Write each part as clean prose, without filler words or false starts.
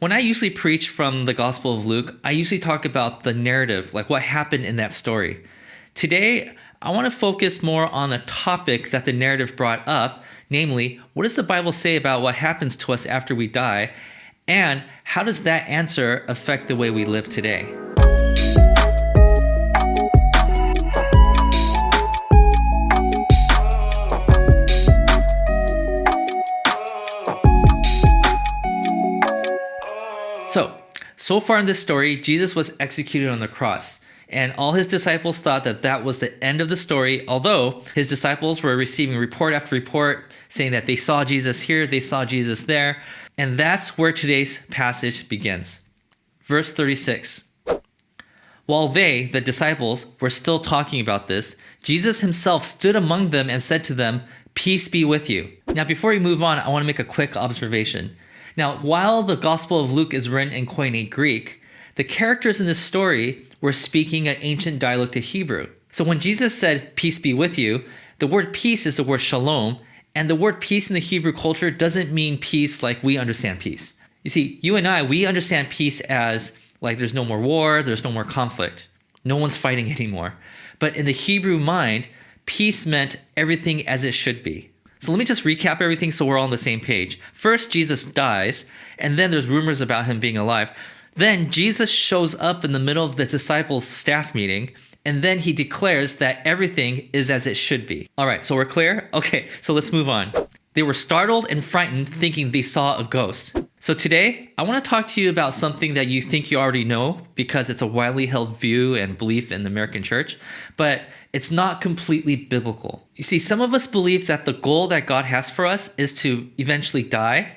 When I usually preach from the Gospel of Luke, I usually talk about the narrative, like what happened in that story. Today, I want to focus more on a topic that the narrative brought up, namely, what does the Bible say about what happens to us after we die, and how does that answer affect the way we live today? So far in this story, Jesus was executed on the cross, and all his disciples thought that that was the end of the story, although his disciples were receiving report after report saying that they saw Jesus here, they saw Jesus there, and that's where today's passage begins. Verse 36. While they, the disciples, were still talking about this, Jesus himself stood among them and said to them, "Peace be with you." Now, before we move on, I want to make a quick observation. Now, while the Gospel of Luke is written in Koine Greek, the characters in this story were speaking an ancient dialect of Hebrew. So when Jesus said, "Peace be with you," the word peace is the word shalom, and the word peace in the Hebrew culture doesn't mean peace like we understand peace. You see, you and I, we understand peace as like there's no more war, there's no more conflict, no one's fighting anymore. But in the Hebrew mind, peace meant everything as it should be. So let me just recap everything so we're all on the same page. First, Jesus dies, and then there's rumors about him being alive. Then Jesus shows up in the middle of the disciples' staff meeting, and then he declares that everything is as it should be. All right, so we're clear? Okay, so let's move on. They were startled and frightened, thinking they saw a ghost. So today, I want to talk to you about something that you think you already know because it's a widely held view and belief in the American church, but it's not completely biblical. You see, some of us believe that the goal that God has for us is to eventually die,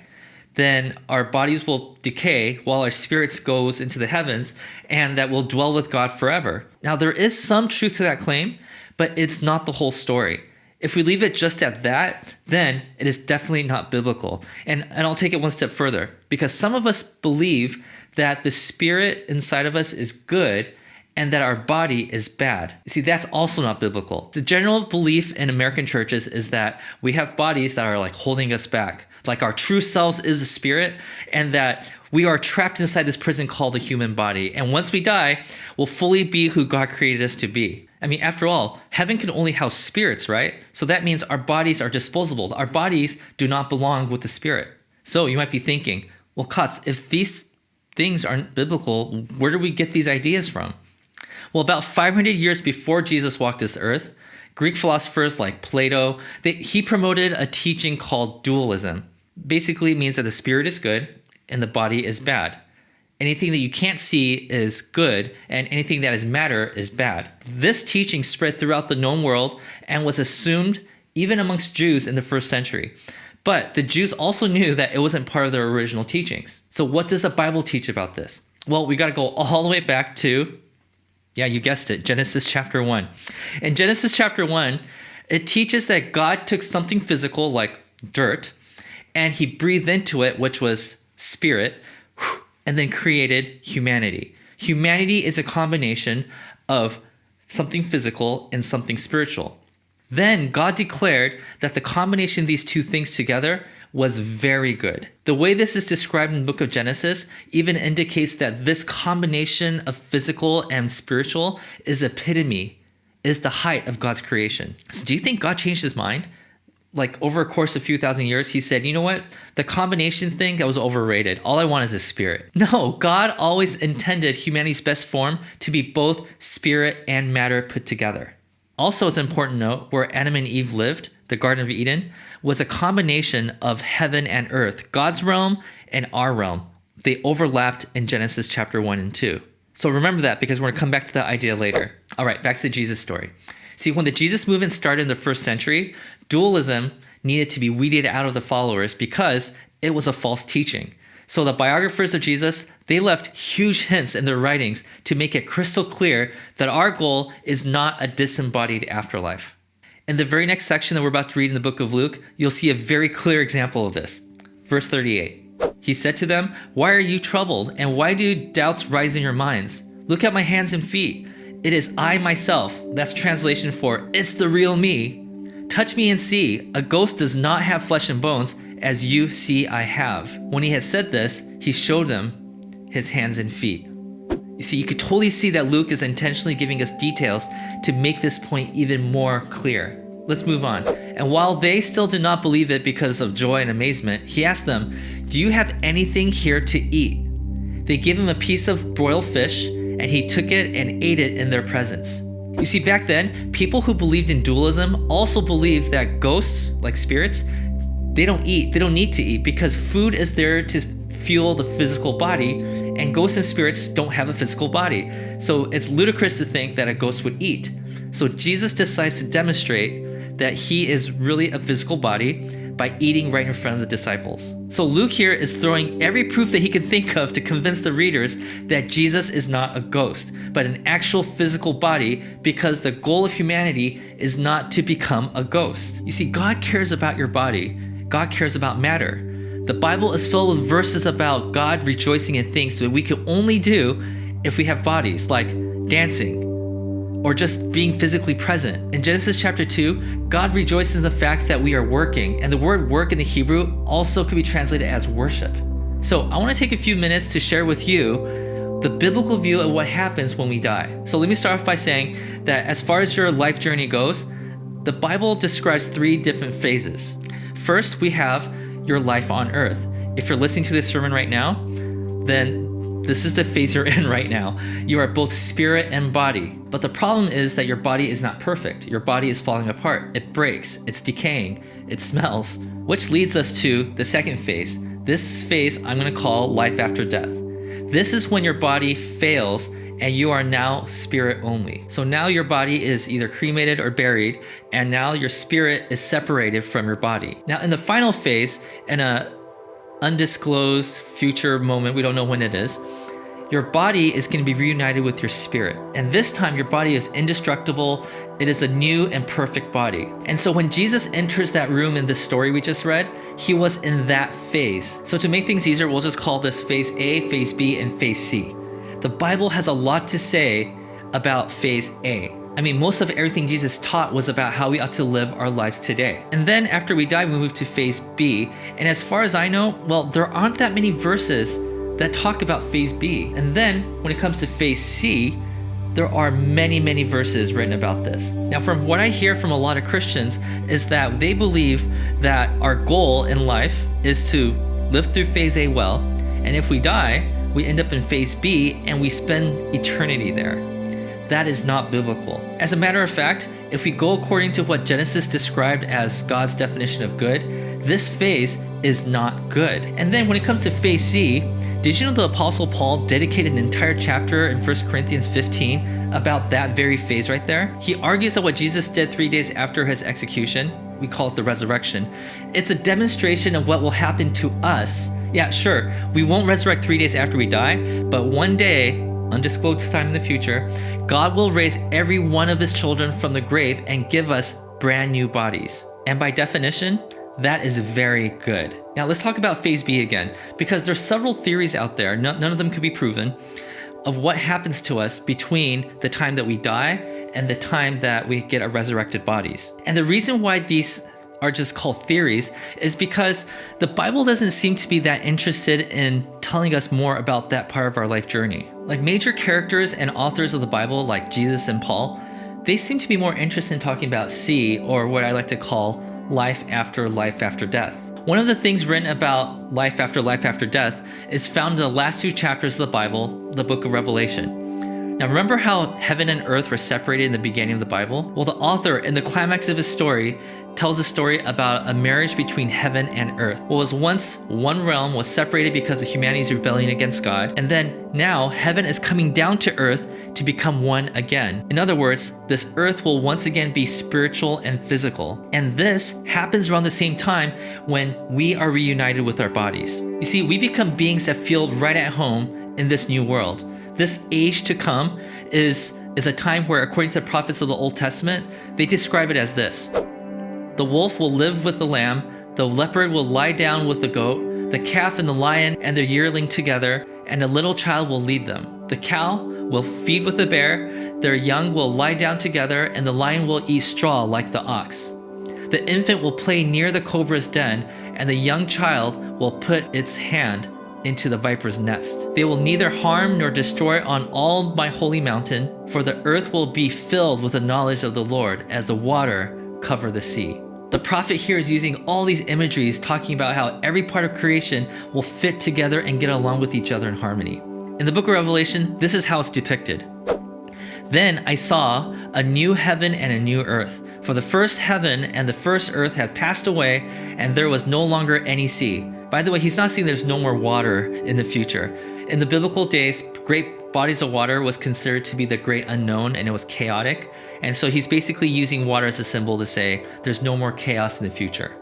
then our bodies will decay while our spirits goes into the heavens, and that we'll dwell with God forever. Now, there is some truth to that claim, but it's not the whole story. If we leave it just at that, then it is definitely not biblical. And I'll take it one step further, because some of us believe that the spirit inside of us is good and that our body is bad. See, that's also not biblical. The general belief in American churches is that we have bodies that are like holding us back. Like our true selves is a spirit, and that we are trapped inside this prison called a human body. And once we die, we'll fully be who God created us to be. I mean, after all, heaven can only house spirits, right? So that means our bodies are disposable. Our bodies do not belong with the spirit. So you might be thinking, well, Kutz, if these things aren't biblical, where do we get these ideas from? Well, about 500 years before Jesus walked this earth, Greek philosophers like Plato, he promoted a teaching called dualism. Basically, it means that the spirit is good and the body is bad. Anything that you can't see is good, and anything that is matter is bad. This teaching spread throughout the known world and was assumed even amongst Jews in the first century. But the Jews also knew that it wasn't part of their original teachings. So what does the Bible teach about this? Well, we got to go all the way back to, yeah, you guessed it, Genesis chapter 1. In Genesis chapter 1, it teaches that God took something physical like dirt, and he breathed into it, which was spirit, and then created humanity. Humanity is a combination of something physical and something spiritual. Then God declared that the combination of these two things together was very good. The way this is described in the book of Genesis even indicates that this combination of physical and spiritual is epitome, is the height of God's creation. So do you think God changed his mind? Like over a course of a few thousand years, he said, you know what? The combination thing, that was overrated. All I want is a spirit. No, God always intended humanity's best form to be both spirit and matter put together. Also, it's important to note where Adam and Eve lived, the Garden of Eden, was a combination of heaven and earth, God's realm and our realm. They overlapped in Genesis chapter 1 and 2. So remember that because we're going to come back to that idea later. All right, back to the Jesus story. See, when the Jesus movement started in the first century, dualism needed to be weeded out of the followers because it was a false teaching. So the biographers of Jesus, they left huge hints in their writings to make it crystal clear that our goal is not a disembodied afterlife. In the very next section that we're about to read in the book of Luke, you'll see a very clear example of this. Verse 38. He said to them, "Why are you troubled, and why do doubts rise in your minds? Look at my hands and feet. It is I myself." That's translation for, it's the real me. "Touch me and see. A ghost does not have flesh and bones, as you see I have. When he had said this, he showed them his hands and feet. You see, you could totally see that Luke is intentionally giving us details to make this point even more clear. Let's move on. And while they still did not believe it because of joy and amazement, he asked them, "Do you have anything here to eat?" They gave him a piece of broiled fish, and he took it and ate it in their presence. You see, back then, people who believed in dualism also believed that ghosts, like spirits, they don't eat. They don't need to eat because food is there to fuel the physical body, and ghosts and spirits don't have a physical body. So it's ludicrous to think that a ghost would eat. So Jesus decides to demonstrate that he is really a physical body by eating right in front of the disciples. So Luke here is throwing every proof that he can think of to convince the readers that Jesus is not a ghost, but an actual physical body, because the goal of humanity is not to become a ghost. You see, God cares about your body. God cares about matter. The Bible is filled with verses about God rejoicing in things that we can only do if we have bodies, like dancing, or just being physically present. In Genesis chapter 2, God rejoices in the fact that we are working, and the word work in the Hebrew also could be translated as worship. So I want to take a few minutes to share with you the biblical view of what happens when we die. So let me start off by saying that as far as your life journey goes, the Bible describes 3 different phases. First, we have your life on earth. If you're listening to this sermon right now, then this is the phase you're in right now. You are both spirit and body. But the problem is that your body is not perfect. Your body is falling apart. It breaks. It's decaying. It smells. Which leads us to the second phase. This phase I'm going to call life after death. This is when your body fails and you are now spirit only. So now your body is either cremated or buried, and now your spirit is separated from your body. Now in the final phase, in a undisclosed future moment, we don't know when it is, your body is going to be reunited with your spirit. And this time your body is indestructible. It is a new and perfect body. And so when Jesus enters that room in this story we just read, he was in that phase. So to make things easier, we'll just call this phase A, phase B, and phase C. The Bible has a lot to say about phase A. I mean, most of everything Jesus taught was about how we ought to live our lives today. And then after we die, we move to phase B. And as far as I know, well, there aren't that many verses that talk about phase B. And then when it comes to phase C, there are many, many verses written about this. Now, from what I hear from a lot of Christians is that they believe that our goal in life is to live through phase A well. And if we die, we end up in phase B and we spend eternity there. That is not biblical. As a matter of fact, if we go according to what Genesis described as God's definition of good, this phase is not good. And then when it comes to phase C, did you know the Apostle Paul dedicated an entire chapter in 1 Corinthians 15 about that very phase right there? He argues that what Jesus did 3 days after his execution, we call it the resurrection, it's a demonstration of what will happen to us. Yeah, sure, we won't resurrect 3 days after we die, but one day, undisclosed time in the future, God will raise every one of his children from the grave and give us brand new bodies. And by definition, that is very good. Now let's talk about phase B again, because there's several theories out there, none of them could be proven, of what happens to us between the time that we die and the time that we get our resurrected bodies. And the reason why these are just called theories is because the Bible doesn't seem to be that interested in telling us more about that part of our life journey. Like major characters and authors of the Bible, like Jesus and Paul, they seem to be more interested in talking about C, or what I like to call life after death. One of the things written about life after death is found in the last 2 chapters of the Bible, the book of Revelation. Now remember how heaven and earth were separated in the beginning of the Bible? Well, the author in the climax of his story tells a story about a marriage between heaven and earth. What was once one realm was separated because of humanity's rebellion against God, and then now heaven is coming down to earth to become one again. In other words, this earth will once again be spiritual and physical. And this happens around the same time when we are reunited with our bodies. You see, we become beings that feel right at home in this new world. This age to come is a time where, according to the prophets of the Old Testament, they describe it as this. The wolf will live with the lamb, the leopard will lie down with the goat, the calf and the lion and their yearling together, and a little child will lead them. The cow will feed with the bear, their young will lie down together, and the lion will eat straw like the ox. The infant will play near the cobra's den, and the young child will put its hand into the viper's nest. They will neither harm nor destroy on all my holy mountain, for the earth will be filled with the knowledge of the Lord as the water cover the sea. The prophet here is using all these imageries talking about how every part of creation will fit together and get along with each other in harmony. In the book of Revelation, this is how it's depicted. Then I saw a new heaven and a new earth, for the first heaven and the first earth had passed away, and there was no longer any sea. By the way, he's not saying there's no more water in the future. In the biblical days, great bodies of water was considered to be the great unknown, and it was chaotic. And so he's basically using water as a symbol to say there's no more chaos in the future.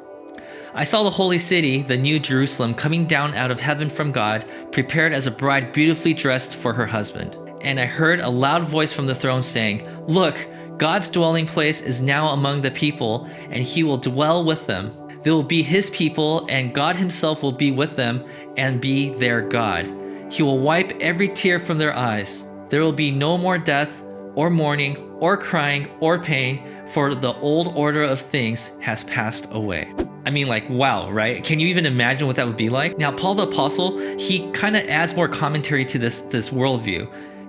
I saw the holy city, the new Jerusalem, coming down out of heaven from God, prepared as a bride beautifully dressed for her husband. And I heard a loud voice from the throne saying, "Look, God's dwelling place is now among the people, and he will dwell with them. They will be his people, and God himself will be with them and be their God. He will wipe every tear from their eyes. There will be no more death, or mourning, or crying, or pain, for the old order of things has passed away." I mean, like, wow, right? Can you even imagine what that would be like? Now, Paul the Apostle, he kind of adds more commentary to this worldview.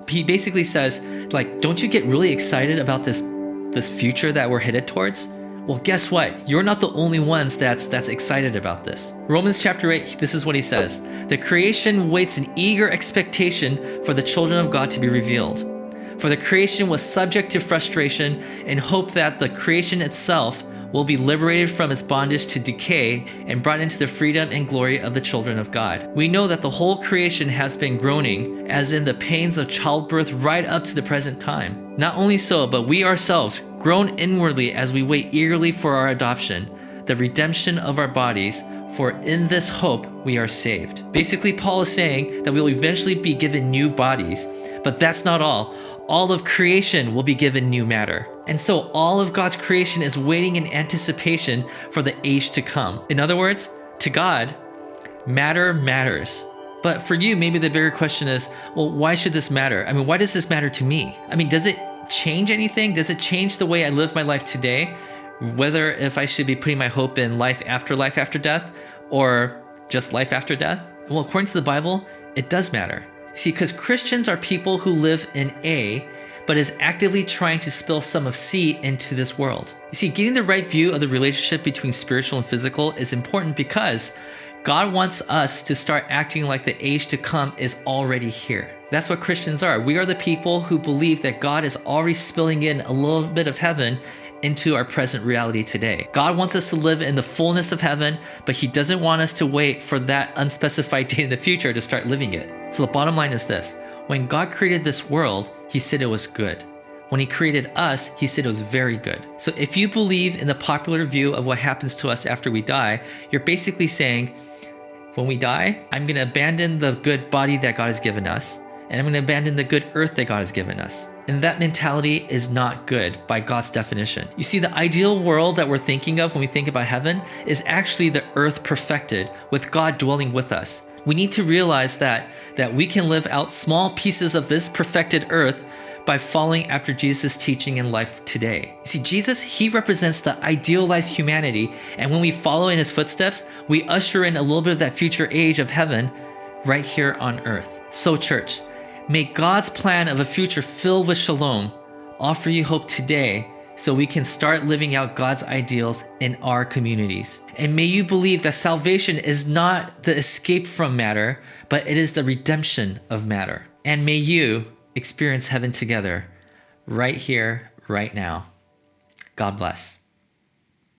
He basically says, like, don't you get really excited about this future that we're headed towards? Well, guess what? You're not the only ones that's excited about this. Romans chapter 8, this is what he says. The creation waits in eager expectation for the children of God to be revealed. For the creation was subject to frustration in hope that the creation itself will be liberated from its bondage to decay and brought into the freedom and glory of the children of God. We know that the whole creation has been groaning, as in the pains of childbirth right up to the present time. Not only so, but we ourselves groan inwardly as we wait eagerly for our adoption, the redemption of our bodies, for in this hope we are saved. Basically, Paul is saying that we will eventually be given new bodies, but that's not all. All of creation will be given new matter. And so all of God's creation is waiting in anticipation for the age to come. In other words, to God, matter matters. But for you, maybe the bigger question is, well, why should this matter? I mean, why does this matter to me? I mean, does it change anything? Does it change the way I live my life today? Whether if I should be putting my hope in life after death, or just life after death? Well, according to the Bible, it does matter. See, because Christians are people who live in A, but is actively trying to spill some of C into this world. You see, getting the right view of the relationship between spiritual and physical is important because God wants us to start acting like the age to come is already here. That's what Christians are. We are the people who believe that God is already spilling in a little bit of heaven into our present reality today. God wants us to live in the fullness of heaven, but he doesn't want us to wait for that unspecified date in the future to start living it. So the bottom line is this. When God created this world, he said it was good. When he created us, he said it was very good. So if you believe in the popular view of what happens to us after we die, you're basically saying, when we die, I'm going to abandon the good body that God has given us, and I'm going to abandon the good earth that God has given us. And that mentality is not good by God's definition. You see, the ideal world that we're thinking of when we think about heaven is actually the earth perfected, with God dwelling with us. We need to realize that we can live out small pieces of this perfected earth by following after Jesus' teaching in life today. You see, Jesus, he represents the idealized humanity, and when we follow in his footsteps, we usher in a little bit of that future age of heaven right here on earth. So church, may God's plan of a future filled with shalom offer you hope today so we can start living out God's ideals in our communities. And may you believe that salvation is not the escape from matter, but it is the redemption of matter. And may you experience heaven together right here, right now. God bless.